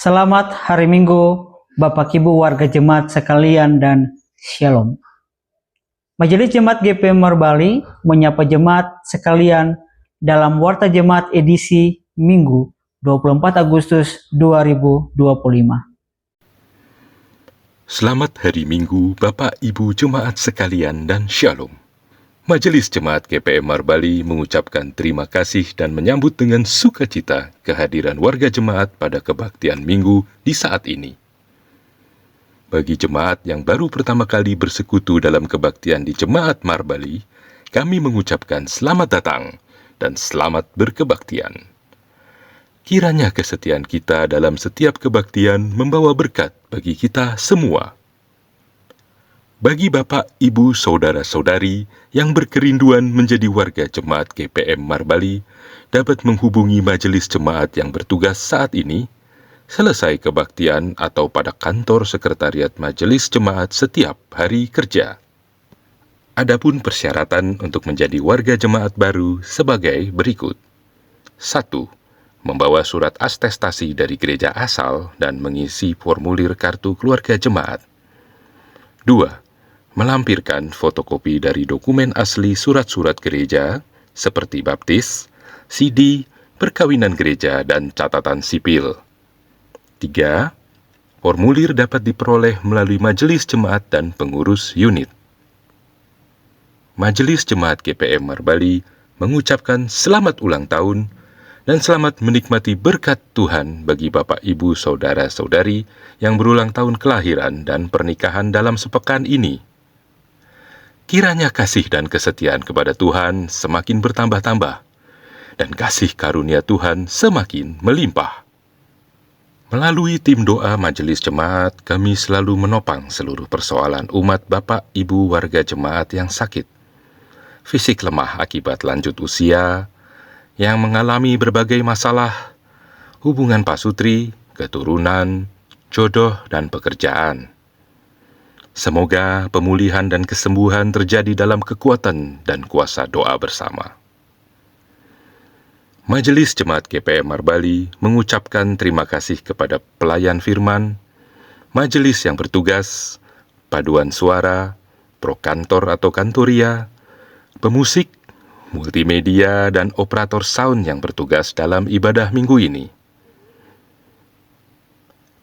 Selamat hari Minggu, Bapak Ibu warga jemaat sekalian dan Shalom. Majelis Jemaat GPM Marbali menyapa jemaat sekalian dalam Warta Jemaat edisi Minggu 24 Agustus 2025. Selamat hari Minggu, Bapak Ibu jemaat sekalian dan Shalom. Majelis Jemaat GPM Marbali mengucapkan terima kasih dan menyambut dengan sukacita kehadiran warga jemaat pada kebaktian Minggu di saat ini. Bagi jemaat yang baru pertama kali bersekutu dalam kebaktian di Jemaat Marbali, kami mengucapkan selamat datang dan selamat berkebaktian. Kiranya kesetiaan kita dalam setiap kebaktian membawa berkat bagi kita semua. Bagi Bapak, Ibu, Saudara-saudari yang berkerinduan menjadi warga Jemaat GPM Marbali, dapat menghubungi majelis jemaat yang bertugas saat ini, selesai kebaktian atau pada kantor sekretariat majelis jemaat setiap hari kerja. Adapun persyaratan untuk menjadi warga jemaat baru sebagai berikut. 1. Membawa surat atestasi dari gereja asal dan mengisi formulir kartu keluarga jemaat. 2. Melampirkan fotokopi dari dokumen asli surat-surat gereja seperti baptis, CD, perkawinan gereja, dan catatan sipil. 3. Formulir dapat diperoleh melalui majelis jemaat dan pengurus unit. Majelis Jemaat GPM Marbali mengucapkan selamat ulang tahun dan selamat menikmati berkat Tuhan bagi Bapak Ibu Saudara-saudari yang berulang tahun kelahiran dan pernikahan dalam sepekan ini. Kiranya kasih dan kesetiaan kepada Tuhan semakin bertambah-tambah, dan kasih karunia Tuhan semakin melimpah. Melalui tim doa majelis jemaat, kami selalu menopang seluruh persoalan umat Bapak Ibu warga jemaat yang sakit, fisik lemah akibat lanjut usia, yang mengalami berbagai masalah, hubungan pasutri, keturunan, jodoh, dan pekerjaan. Semoga pemulihan dan kesembuhan terjadi dalam kekuatan dan kuasa doa bersama. Majelis Jemaat GPM Marbali mengucapkan terima kasih kepada pelayan firman, majelis yang bertugas, paduan suara, prokantor atau kantoria, pemusik, multimedia, dan operator sound yang bertugas dalam ibadah minggu ini.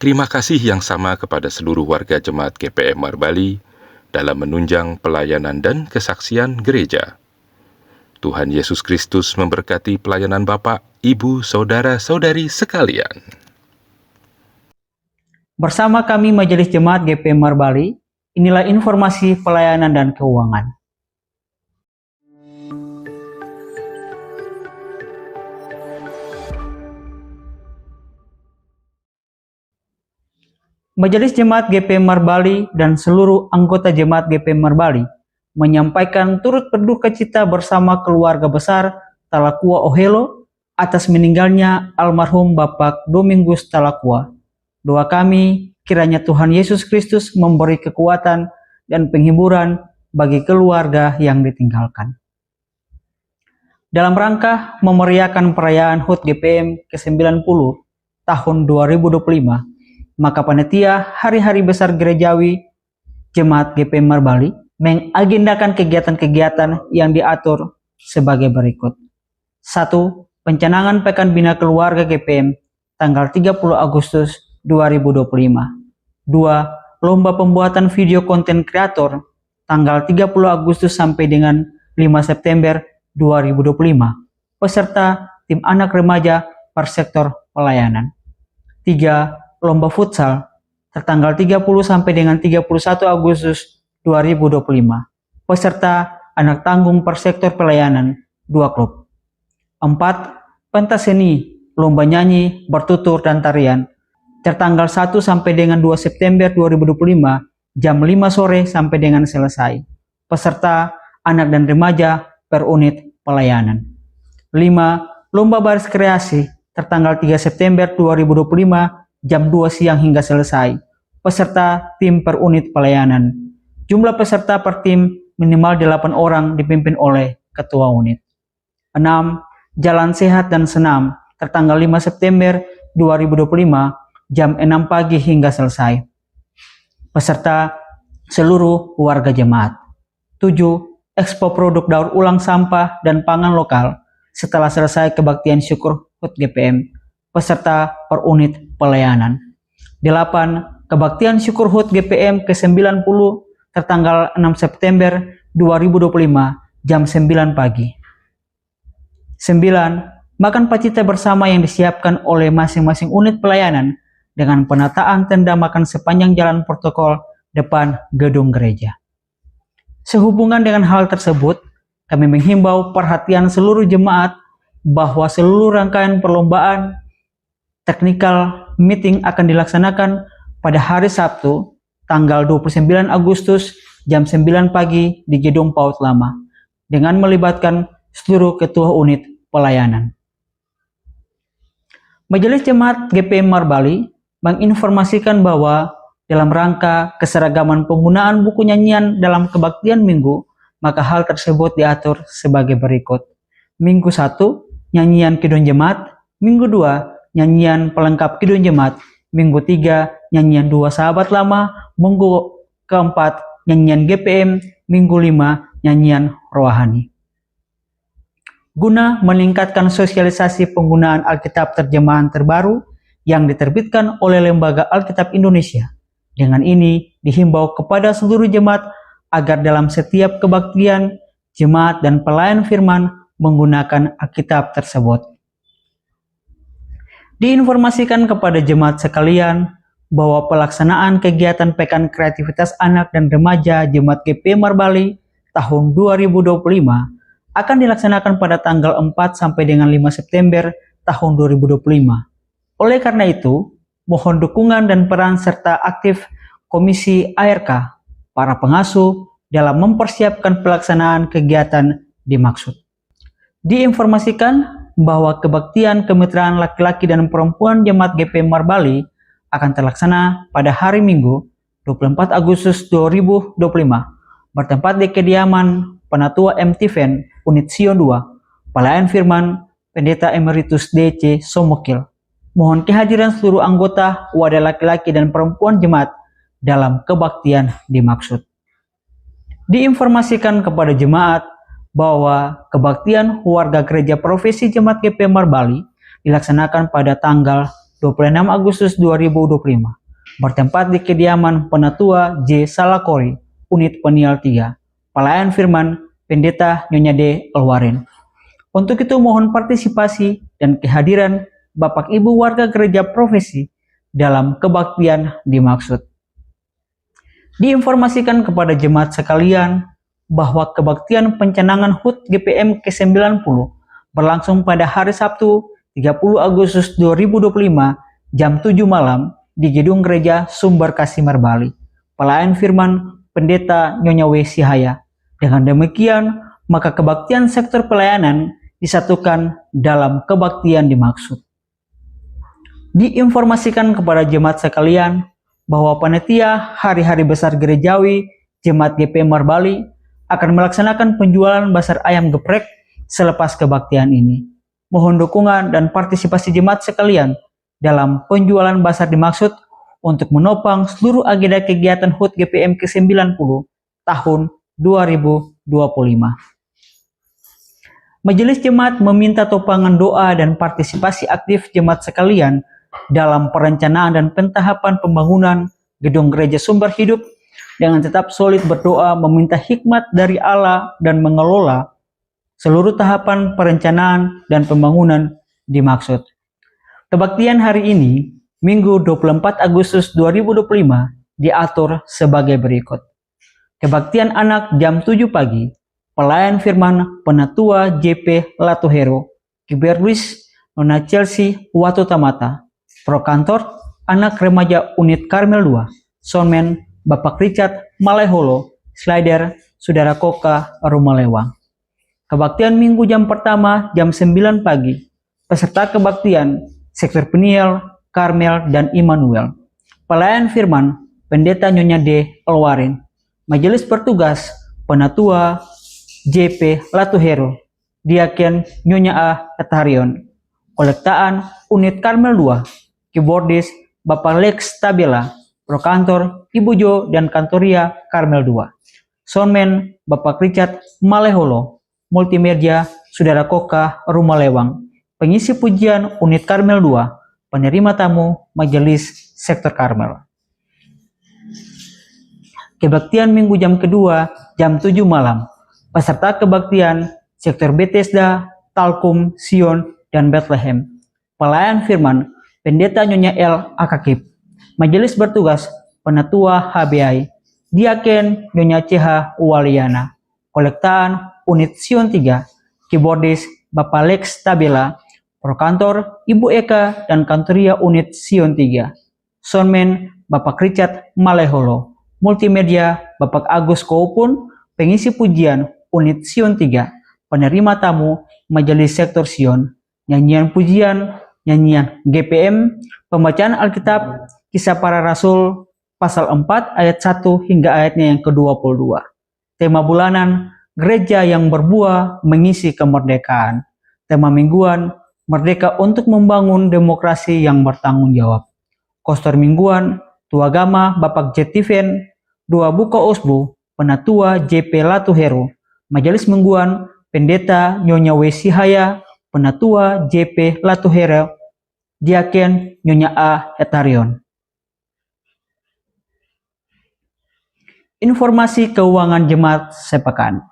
Terima kasih yang sama kepada seluruh warga Jemaat GPM Marbali dalam menunjang pelayanan dan kesaksian gereja. Tuhan Yesus Kristus memberkati pelayanan Bapak, Ibu, Saudara-saudari sekalian. Bersama kami Majelis Jemaat GPM Marbali, inilah informasi pelayanan dan keuangan. Majelis Jemaat GPM Marbali dan seluruh anggota Jemaat GPM Marbali menyampaikan turut berduka cita bersama keluarga besar Talakua Ohelo atas meninggalnya almarhum Bapak Domingus Talakua. Doa kami kiranya Tuhan Yesus Kristus memberi kekuatan dan penghiburan bagi keluarga yang ditinggalkan. Dalam rangka memeriahkan perayaan HUT GPM ke-90 tahun 2025, maka panitia Hari-Hari Besar Gerejawi Jemaat GPM Marbali mengagendakan kegiatan-kegiatan yang diatur sebagai berikut. 1. Pencanangan Pekan Bina Keluarga GPM tanggal 30 Agustus 2025. 2. Lomba pembuatan video konten kreator tanggal 30 Agustus sampai dengan 5 September 2025. Peserta tim anak remaja per sektor pelayanan. 3. Lomba futsal tertanggal 30 sampai dengan 31 Agustus 2025. Peserta anak tanggung per sektor pelayanan 2 klub. 4. Pentas seni, lomba nyanyi, bertutur, dan tarian tertanggal 1 sampai dengan 2 September 2025 jam 5 sore sampai dengan selesai. Peserta anak dan remaja per unit pelayanan. 5. Lomba baris kreasi tertanggal 3 September 2025 jam 2 siang hingga selesai. Peserta tim per unit pelayanan. Jumlah peserta per tim minimal 8 orang dipimpin oleh ketua unit. 6. Jalan sehat dan senam tertanggal 5 September 2025 jam 6 pagi hingga selesai. Peserta seluruh warga jemaat. 7. Ekspo produk daur ulang sampah dan pangan lokal setelah selesai kebaktian syukur HUT GPM. Peserta per unit pelayanan. 8. Kebaktian syukur HUT GPM ke-90 tertanggal 6 September 2025 jam 9 pagi. 9. Makan pacita bersama yang disiapkan oleh masing-masing unit pelayanan dengan penataan tenda makan sepanjang jalan protokol depan gedung gereja. Sehubungan dengan hal tersebut, kami menghimbau perhatian seluruh jemaat bahwa seluruh rangkaian perlombaan technical meeting akan dilaksanakan pada hari Sabtu, tanggal 29 Agustus jam 9 pagi di Gedung PAUD Lama, dengan melibatkan seluruh ketua unit pelayanan. Majelis Jemaat GPM Marbali menginformasikan bahwa dalam rangka keseragaman penggunaan buku nyanyian dalam kebaktian minggu, maka hal tersebut diatur sebagai berikut. Minggu 1, nyanyian Kidung Jemaat. Minggu 2, nyanyian pelengkap Kidung Jemaat. Minggu 3, nyanyian 2 Sahabat Lama. Minggu keempat, nyanyian GPM. Minggu 5, nyanyian rohani. Guna meningkatkan sosialisasi penggunaan Alkitab terjemahan terbaru yang diterbitkan oleh Lembaga Alkitab Indonesia. Dengan ini dihimbau kepada seluruh jemaat agar dalam setiap kebaktian, jemaat dan pelayan firman menggunakan Alkitab tersebut. Diinformasikan kepada jemaat sekalian bahwa pelaksanaan kegiatan Pekan Kreativitas Anak dan Remaja Jemaat GPM Marbali tahun 2025 akan dilaksanakan pada tanggal 4 sampai dengan 5 September tahun 2025. Oleh karena itu, mohon dukungan dan peran serta aktif Komisi ARK, para pengasuh dalam mempersiapkan pelaksanaan kegiatan dimaksud. Diinformasikan bahwa kebaktian kemitraan laki-laki dan perempuan Jemaat GPM Marbali akan terlaksana pada hari Minggu 24 Agustus 2025 bertempat di kediaman Penatua MTVN Unit Sion 2, Pelayan Firman Pendeta Emeritus DC Somokil. Mohon kehadiran seluruh anggota, wadah laki-laki dan perempuan jemaat dalam kebaktian dimaksud. Diinformasikan kepada jemaat bahwa kebaktian warga gereja profesi Jemaat GPM Marbali dilaksanakan pada tanggal 26 Agustus 2025 bertempat di kediaman Penatua J. Salakori, Unit Peniel 3, Pelayan Firman Pendeta Nyonya D. Elwarin. Untuk itu mohon partisipasi dan kehadiran Bapak Ibu warga gereja profesi dalam kebaktian dimaksud. Diinformasikan kepada jemaat sekalian bahwa kebaktian pencanangan HUT GPM ke-90 berlangsung pada hari Sabtu 30 Agustus 2025 jam 7 malam di Gedung Gereja Sumber Kasih Marbali, Pelayan Firman Pendeta Nyonya W. Sihaya. Dengan demikian, maka kebaktian sektor pelayanan disatukan dalam kebaktian dimaksud. Diinformasikan kepada jemaat sekalian bahwa panitia hari-hari besar gerejawi Jemaat GPM Marbali akan melaksanakan penjualan basar ayam geprek selepas kebaktian ini. Mohon dukungan dan partisipasi jemaat sekalian dalam penjualan basar dimaksud untuk menopang seluruh agenda kegiatan HUT GPM ke-90 tahun 2025. Majelis Jemaat meminta topangan doa dan partisipasi aktif jemaat sekalian dalam perencanaan dan pentahapan pembangunan gedung gereja Sumber Hidup dengan tetap solid berdoa meminta hikmat dari Allah dan mengelola seluruh tahapan perencanaan dan pembangunan dimaksud. Kebaktian hari ini, Minggu 24 Agustus 2025, diatur sebagai berikut. Kebaktian anak jam 7 pagi, Pelayan Firman Penatua JP Latuhero, Kiberwis Nona Chelsea Watutamata, Prokantor Anak Remaja Unit Karmel 2, Soundman Bapak Richard Maleholo, Slider Saudara Koka Rumalewang. Kebaktian Minggu jam pertama jam 9 pagi, peserta kebaktian Sektor Peniel, Karmel, dan Immanuel. Pelayan Firman Pendeta Nyonya D. Elwarin. Majelis Bertugas Penatua JP Latuhero, Diaken Nyonya A. Etarion. Kolektaan Unit Karmel 2, Keyboardis Bapak Lex Tabela, Prokantor Ibu Jo dan Kantoria Karmel II. Soundman Bapak Richard Maleholo, Multimedia Saudara Koka Rumah Lewang, Pengisi Pujian Unit Karmel II, Penerima Tamu Majelis Sektor Karmel. Kebaktian Minggu jam kedua, jam 7 malam. Peserta kebaktian Sektor Bethesda, Talkum, Sion, dan Bethlehem. Pelayan firman, Pendeta Nyonya L. Akakip. Majelis bertugas, Penatua HBI, Diaken Nyonya CH Waliana. Kolektaan Unit Sion 3, Keyboardis Bapak Lex Tabela, Prokantor Ibu Eka dan Kantoria Unit Sion 3. Soundman Bapak Richard Maleholo. Multimedia Bapak Agus Koupun, Pengisi Pujian Unit Sion 3, Penerima Tamu Majelis Sektor Sion, Nyanyian Pujian, Nyanyian GPM, Pembacaan Alkitab, Kisah Para Rasul, Pasal 4 ayat 1 hingga ayatnya yang ke-22. Tema bulanan, Gereja yang berbuah mengisi kemerdekaan. Tema mingguan, Merdeka untuk membangun demokrasi yang bertanggung jawab. Kostor mingguan, Tuagama Bapak Jetiven, Dua Buka Osbu, Penatua JP Latuheru. Majelis mingguan, Pendeta Nyonya Wesihaya, Penatua JP Latuheru, Diaken Nyonya A. Hetarion. Informasi keuangan jemaat sepekan.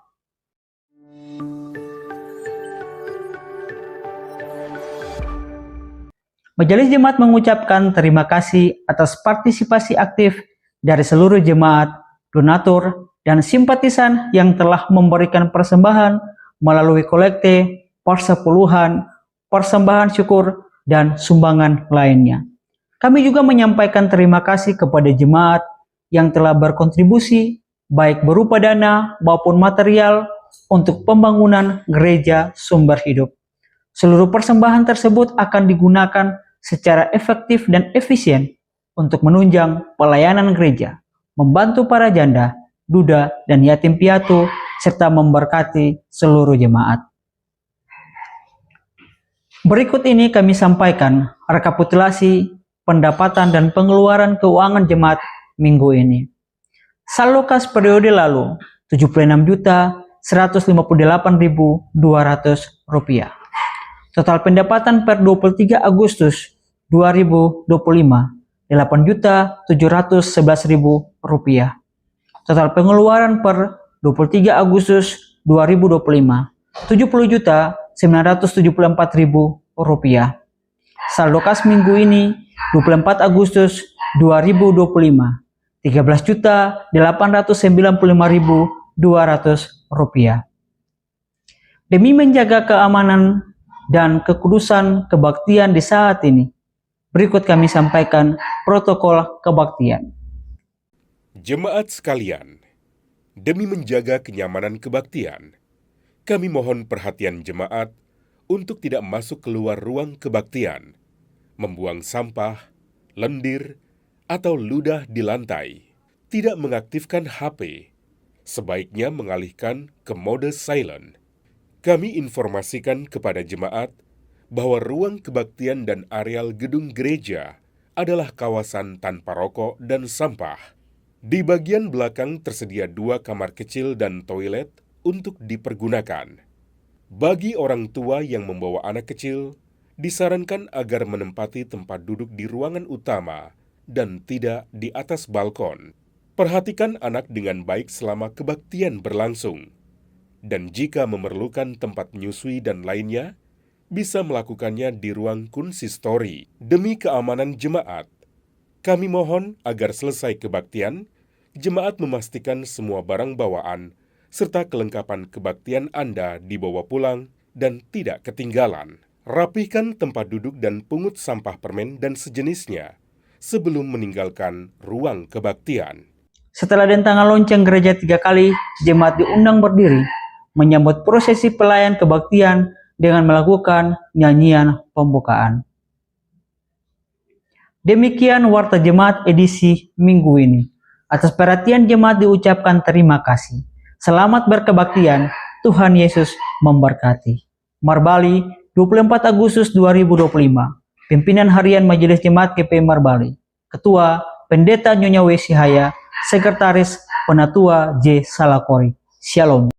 Majelis Jemaat mengucapkan terima kasih atas partisipasi aktif dari seluruh jemaat, donatur, dan simpatisan yang telah memberikan persembahan melalui kolekte, persepuluhan, persembahan syukur, dan sumbangan lainnya. Kami juga menyampaikan terima kasih kepada jemaat yang telah berkontribusi, baik berupa dana maupun material, untuk pembangunan gereja Sumber Hidup. Seluruh persembahan tersebut akan digunakan secara efektif dan efisien untuk menunjang pelayanan gereja, membantu para janda, duda, dan yatim piatu, serta memberkati seluruh jemaat. Berikut ini kami sampaikan rekapitulasi pendapatan dan pengeluaran keuangan jemaat minggu ini. Saldo kas periode lalu, Rp76.158.200. Total pendapatan per 23 Agustus 2025, Rp8.711.000. Total pengeluaran per 23 Agustus 2025, Rp7.974.000. Saldo kas minggu ini, 24 Agustus 2025, Rp13.895.200. Demi menjaga keamanan dan kekudusan kebaktian di saat ini, berikut kami sampaikan protokol kebaktian. Jemaat sekalian, demi menjaga kenyamanan kebaktian, kami mohon perhatian jemaat untuk tidak masuk keluar ruang kebaktian, membuang sampah, lendir, atau ludah di lantai, tidak mengaktifkan HP, sebaiknya mengalihkan ke mode silent. Kami informasikan kepada jemaat bahwa ruang kebaktian dan areal gedung gereja adalah kawasan tanpa rokok dan sampah. Di bagian belakang tersedia 2 kamar kecil dan toilet untuk dipergunakan. Bagi orang tua yang membawa anak kecil, disarankan agar menempati tempat duduk di ruangan utama dan tidak di atas balkon. Perhatikan anak dengan baik selama kebaktian berlangsung. Dan jika memerlukan tempat menyusui dan lainnya, bisa melakukannya di ruang konsistori. Demi keamanan jemaat, kami mohon agar selesai kebaktian, jemaat memastikan semua barang bawaan serta kelengkapan kebaktian Anda dibawa pulang dan tidak ketinggalan. Rapihkan tempat duduk dan pungut sampah permen dan sejenisnya sebelum meninggalkan ruang kebaktian. Setelah dentangan lonceng gereja 3 kali, jemaat diundang berdiri menyambut prosesi pelayan kebaktian dengan melakukan nyanyian pembukaan. Demikian warta jemaat edisi minggu ini. Atas perhatian jemaat diucapkan terima kasih. Selamat berkebaktian, Tuhan Yesus memberkati. Marbali, 24 Agustus 2025. Pimpinan Harian Majelis Jemaat GP Marbali. Ketua Pendeta Nyonya W. Sihaya, Sekretaris Penatua J. Salakori. Shalom.